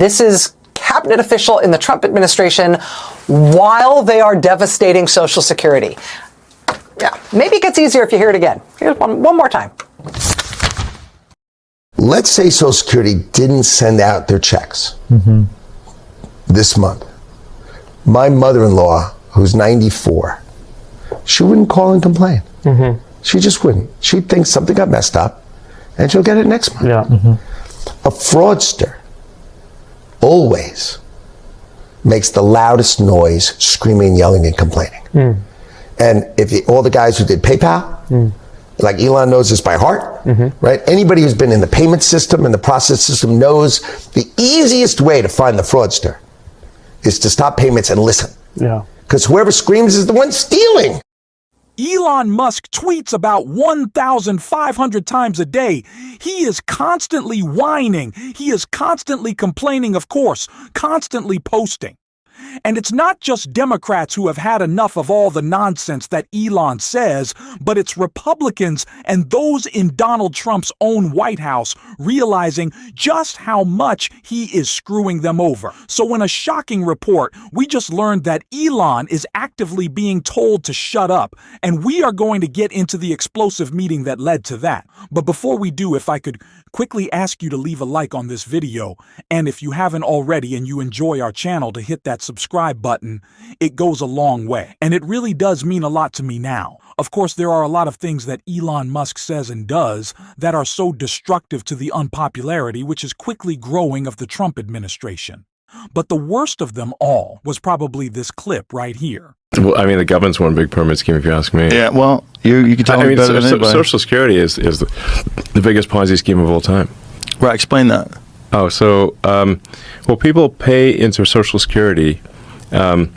This is cabinet official in the Trump administration while they are devastating Social Security. Yeah, maybe it gets easier if you hear it again. Here's one more time. Let's say Social Security didn't send out their checks this month. My mother-in-law, who's 94, she wouldn't call and complain. She just wouldn't. She'd think something got messed up, and she'll get it next month. Yeah. A fraudster always makes the loudest noise, screaming, yelling, and complaining. And if all the guys who did PayPal, like Elon knows this by heart, right? Anybody who's been in the payment system and the process system knows the easiest way to find the fraudster is to stop payments and listen. Yeah. Because whoever screams is the one stealing. Elon Musk tweets about 1,500 times a day. He is constantly whining. He is constantly complaining, of course, constantly posting. And it's not just Democrats who have had enough of all the nonsense that Elon says, but it's Republicans and those in Donald Trump's own White House realizing just how much he is screwing them over. So in a shocking report, we just learned that Elon is actively being told to shut up, and we are going to get into the explosive meeting that led to that. But before we do, if I could quickly ask you to leave a like on this video, and if you haven't already and you enjoy our channel, to hit that subscribe button. It goes a long way, and it really does mean a lot to me now. Of course, there are a lot of things that Elon Musk says and does that are so destructive to the unpopularity which is quickly growing of the Trump administration. But the worst of them all was probably this clip right here. Well, I mean, the government's one big pyramid scheme, if you ask me. Yeah, well, you can tell me better than anybody. Social Security is the biggest Ponzi scheme of all time. Right, explain that. Oh, so, well, people pay into Social Security, and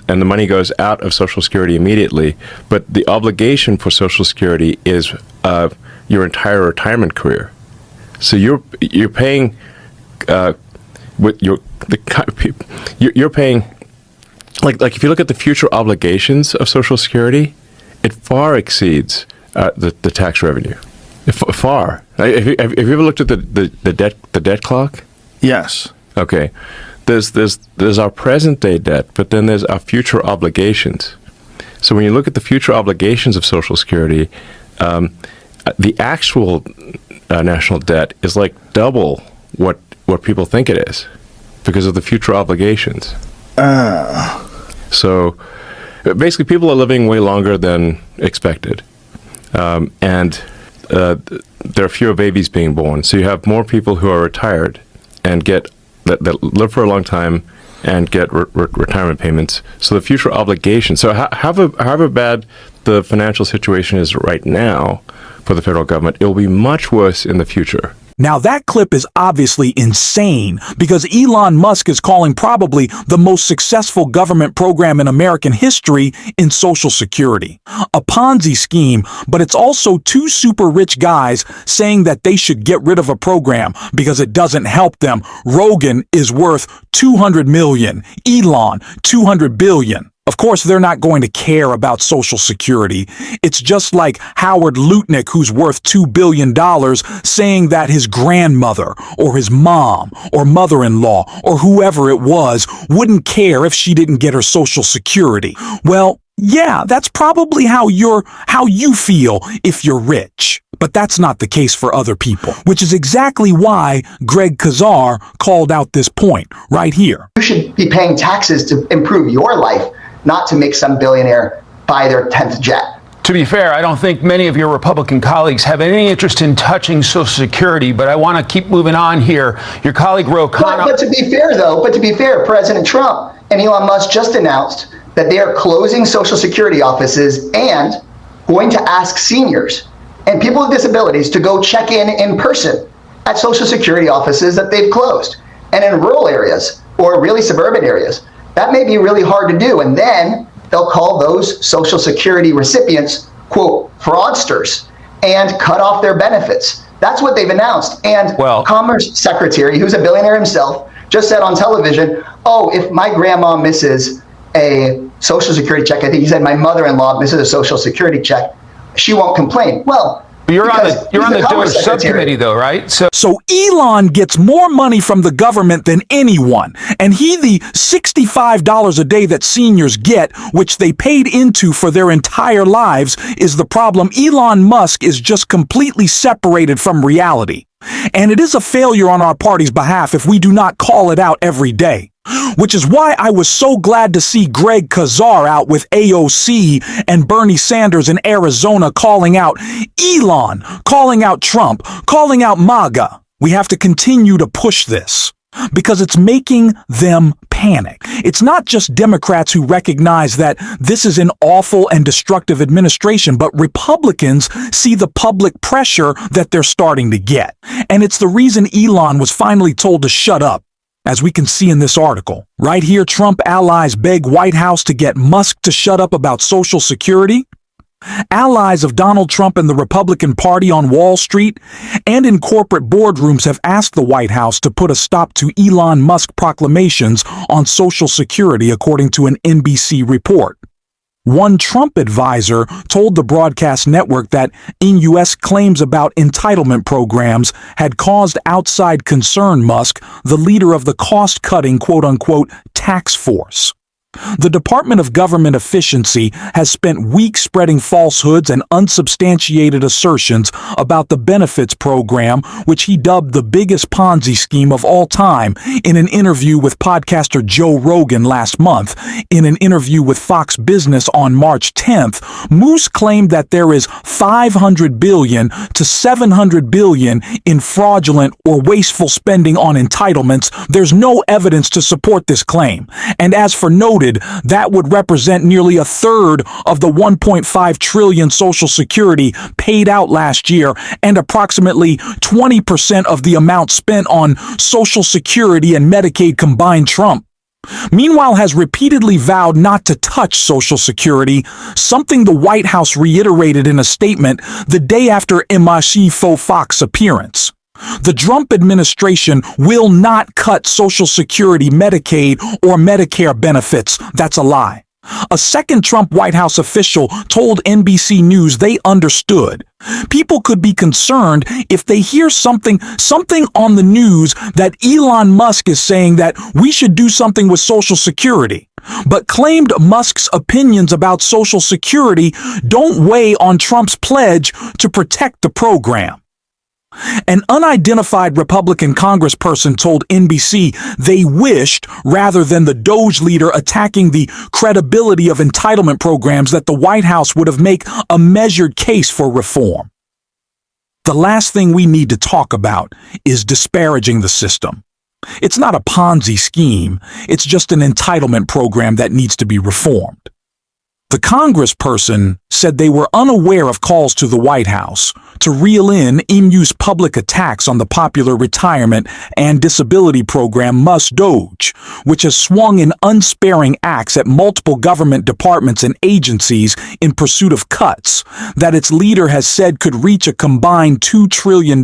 the money goes out of Social Security immediately, but the obligation for Social Security is your entire retirement career. So you're paying with you're paying like if you look at the future obligations of Social Security, it far exceeds the tax revenue. Far. Have you ever looked at the debt clock? Yes. Okay. There's our present day debt, but then there's our future obligations. So when you look at the future obligations of Social Security, the actual national debt is like double what people think it is because of the future obligations. So basically, people are living way longer than expected, and there are fewer babies being born. So you have more people who are retired and that live for a long time and get retirement payments. So the future obligations. So however bad the financial situation is right now for the federal government, it will be much worse in the future. Now that clip is obviously insane because Elon Musk is calling probably the most successful government program in American history in Social Security. A Ponzi scheme, but it's also two super rich guys saying that they should get rid of a program because it doesn't help them. Rogan is worth 200 million, Elon 200 billion. Of course, they're not going to care about Social Security. It's just like Howard Lutnick, who's worth $2 billion, saying that his grandmother or his mom or mother-in-law or whoever it was wouldn't care if she didn't get her Social Security. Well, yeah, that's probably how you feel if you're rich. But that's not the case for other people, which is exactly why Greg Kazar called out this point right here. You should be paying taxes to improve your life, not to make some billionaire buy their 10th jet. To be fair, I don't think many of your Republican colleagues have any interest in touching Social Security, but I want to keep moving on here. Your colleague Ro Khanna... But to be fair, President Trump and Elon Musk just announced that they are closing Social Security offices and going to ask seniors and people with disabilities to go check in person at Social Security offices that they've closed. And in rural areas or really suburban areas, that may be really hard to do. And then they'll call those Social Security recipients, quote, fraudsters, and cut off their benefits. That's what they've announced. And Commerce Secretary, who's a billionaire himself, just said on television, oh, if my grandma misses a Social Security check, I think he said my mother-in-law misses a Social Security check, she won't complain. Well, But you're on Because the he's the DOGE Commerce Secretary. subcommittee, though, right? So Elon gets more money from the government than anyone, and the $65 a day that seniors get, which they paid into for their entire lives, is the problem. Elon Musk is just completely separated from reality. And it is a failure on our party's behalf if we do not call it out every day. Which is why I was so glad to see Greg Kazar out with AOC and Bernie Sanders in Arizona calling out Elon, calling out Trump, calling out MAGA. We have to continue to push this because it's making them panic. It's not just Democrats who recognize that this is an awful and destructive administration, but Republicans see the public pressure that they're starting to get. And it's the reason Elon was finally told to shut up. As we can see in this article, right here, Trump allies beg White House to get Musk to shut up about Social Security. Allies of Donald Trump and the Republican Party on Wall Street and in corporate boardrooms have asked the White House to put a stop to Elon Musk proclamations on Social Security, according to an NBC report. One Trump advisor told the broadcast network that in-U.S. claims about entitlement programs had caused outside concern Musk, the leader of the cost-cutting quote-unquote tax force. The Department of Government Efficiency has spent weeks spreading falsehoods and unsubstantiated assertions about the benefits program, which he dubbed the biggest Ponzi scheme of all time, in an interview with podcaster Joe Rogan last month. In an interview with Fox Business on March 10th, Moose claimed that there is $500 billion to $700 billion in fraudulent or wasteful spending on entitlements. There's no evidence to support this claim. And as for noted, that would represent nearly a third of the $1.5 trillion Social Security paid out last year and approximately 20% of the amount spent on Social Security and Medicaid combined. Trump, meanwhile, has repeatedly vowed not to touch Social Security, something the White House reiterated in a statement the day after MSG Fox appearance. The Trump administration will not cut Social Security, Medicaid, or Medicare benefits. That's a lie. A second Trump White House official told NBC News they understood. People could be concerned if they hear something on the news that Elon Musk is saying that we should do something with Social Security, but claimed Musk's opinions about Social Security don't weigh on Trump's pledge to protect the program. An unidentified Republican congressperson told NBC they wished, rather than the DOGE leader attacking the credibility of entitlement programs, that the White House would have made a measured case for reform. The last thing we need to talk about is disparaging the system. It's not a Ponzi scheme, it's just an entitlement program that needs to be reformed. The congressperson said they were unaware of calls to the White House to reel in EMU's public attacks on the popular retirement and disability program MUS-DOGE, which has swung in unsparing acts at multiple government departments and agencies in pursuit of cuts that its leader has said could reach a combined $2 trillion,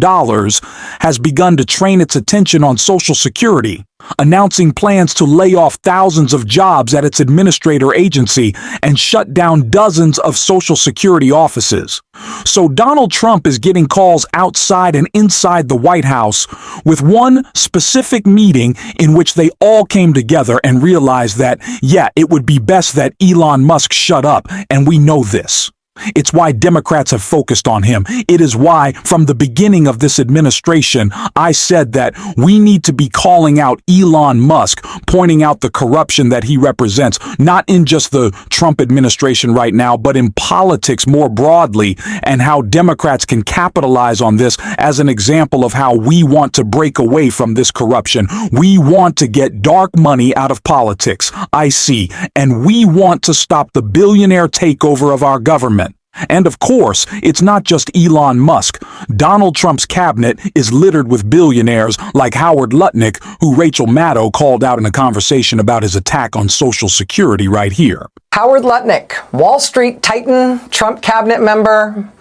has begun to train its attention on Social Security, announcing plans to lay off thousands of jobs at its administrator agency and shut down dozens of Social Security offices. So Donald Trump is getting calls outside and inside the White House, with one specific meeting in which they all came together and realized that, yeah, it would be best that Elon Musk shut up, and we know this. It's why Democrats have focused on him. It is why, from the beginning of this administration, I said that we need to be calling out Elon Musk, pointing out the corruption that he represents, not in just the Trump administration right now, but in politics more broadly, and how Democrats can capitalize on this as an example of how we want to break away from this corruption. We want to get dark money out of politics, I see, and we want to stop the billionaire takeover of our government. And of course, it's not just Elon Musk. Donald Trump's cabinet is littered with billionaires like Howard Lutnick, who Rachel Maddow called out in a conversation about his attack on Social Security right here. Howard Lutnick, Wall Street titan, Trump cabinet member,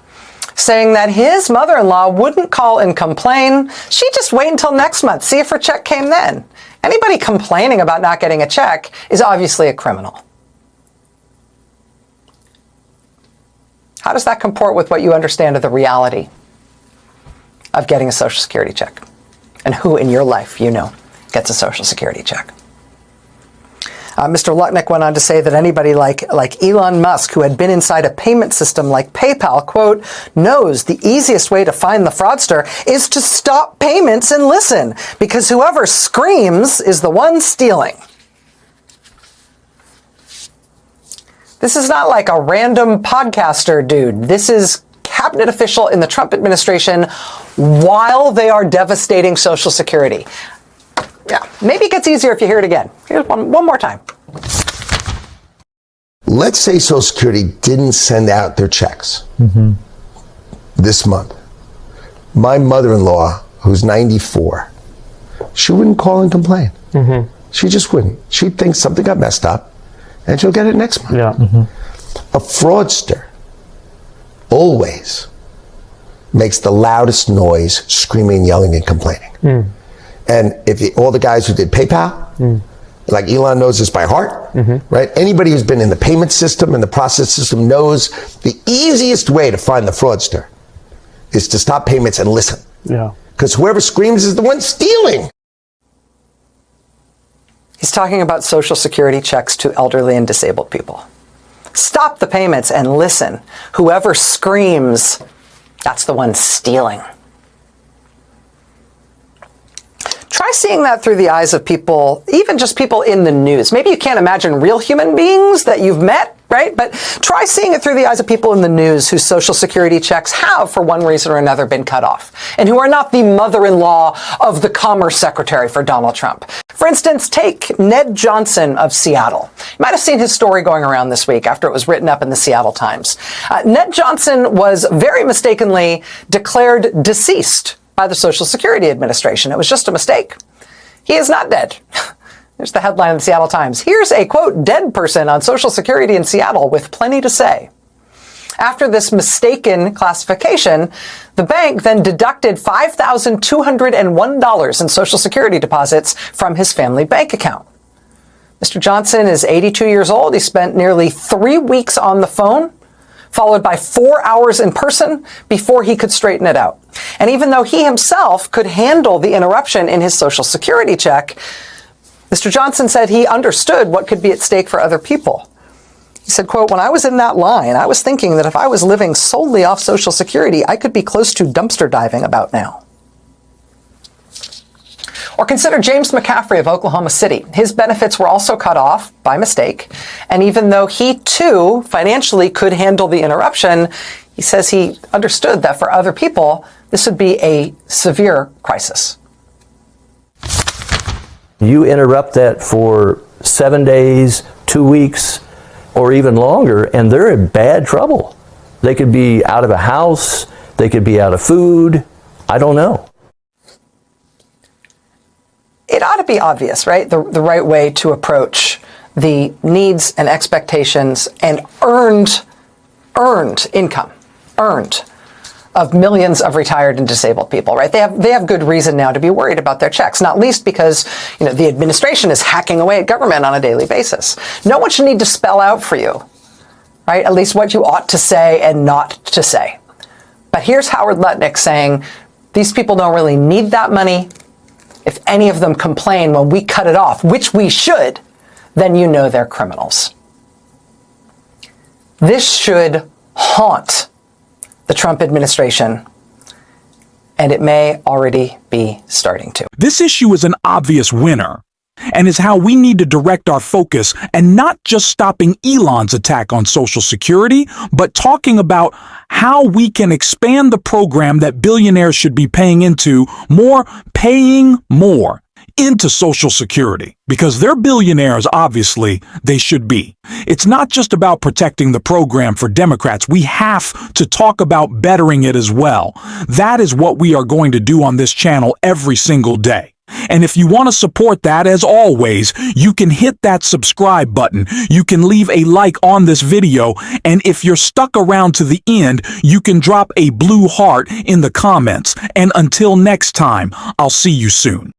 saying that his mother-in-law wouldn't call and complain. She'd just wait until next month, see if her check came then. Anybody complaining about not getting a check is obviously a criminal. How does that comport with what you understand of the reality of getting a Social Security check? And who in your life you know gets a Social Security check? Mr. Lutnick went on to say that anybody like Elon Musk, who had been inside a payment system like PayPal, quote, knows the easiest way to find the fraudster is to stop payments and listen, because whoever screams is the one stealing. This is not like a random podcaster dude. This is cabinet official in the Trump administration while they are devastating Social Security. Yeah, maybe it gets easier if you hear it again. Here's one more time. Let's say Social Security didn't send out their checks this month. My mother-in-law, who's 94, she wouldn't call and complain. She just wouldn't. She'd think something got messed up, and she'll get it next month. Yeah. A fraudster always makes the loudest noise, screaming, yelling, and complaining. And if all the guys who did PayPal, like Elon knows this by heart, right? Anybody who's been in the payment system and the process system knows the easiest way to find the fraudster is to stop payments and listen. Yeah. Because whoever screams is the one stealing. He's talking about Social Security checks to elderly and disabled people. Stop the payments and listen. Whoever screams, that's the one stealing. Try seeing that through the eyes of people, even just people in the news. Maybe you can't imagine real human beings that you've met, right? But try seeing it through the eyes of people in the news whose Social Security checks have, for one reason or another, been cut off, and who are not the mother-in-law of the Commerce Secretary for Donald Trump. For instance, take Ned Johnson of Seattle. You might have seen his story going around this week after it was written up in the Seattle Times. Ned Johnson was very mistakenly declared deceased by the Social Security Administration. It was just a mistake. He is not dead. There's the headline in the Seattle Times. Here's a, quote, dead person on Social Security in Seattle with plenty to say. After this mistaken classification, the bank then deducted $5,201 in Social Security deposits from his family bank account. Mr. Johnson is 82 years old. He spent nearly 3 weeks on the phone, followed by 4 hours in person before he could straighten it out. And even though he himself could handle the interruption in his Social Security check, Mr. Johnson said he understood what could be at stake for other people. He said, quote, when I was in that line, I was thinking that if I was living solely off Social Security, I could be close to dumpster diving about now. Or consider James McCaffrey of Oklahoma City. His benefits were also cut off by mistake. And even though he, too, financially could handle the interruption, he says he understood that for other people, this would be a severe crisis. You interrupt that for 7 days, 2 weeks, or even longer, and they're in bad trouble. They could be out of a house. They could be out of food. I don't know. It ought to be obvious, right? The right way to approach the needs and expectations and earned income, of millions of retired and disabled people, right? They have good reason now to be worried about their checks, not least because, the administration is hacking away at government on a daily basis. No one should need to spell out for you, right? At least what you ought to say and not to say. But here's Howard Lutnick saying, these people don't really need that money. If any of them complain when we cut it off, which we should, then you know they're criminals. This should haunt the Trump administration, and it may already be starting to. This issue is an obvious winner and is how we need to direct our focus, and not just stopping Elon's attack on Social Security, but talking about how we can expand the program that billionaires should be paying into into Social Security, because they're billionaires. Obviously, they should be. It's not just about protecting the program for Democrats. We have to talk about bettering it as well. That is what we are going to do on this channel every single day. And if you want to support that, as always, you can hit that subscribe button. You can leave a like on this video. And if you're stuck around to the end, you can drop a blue heart in the comments. And until next time, I'll see you soon.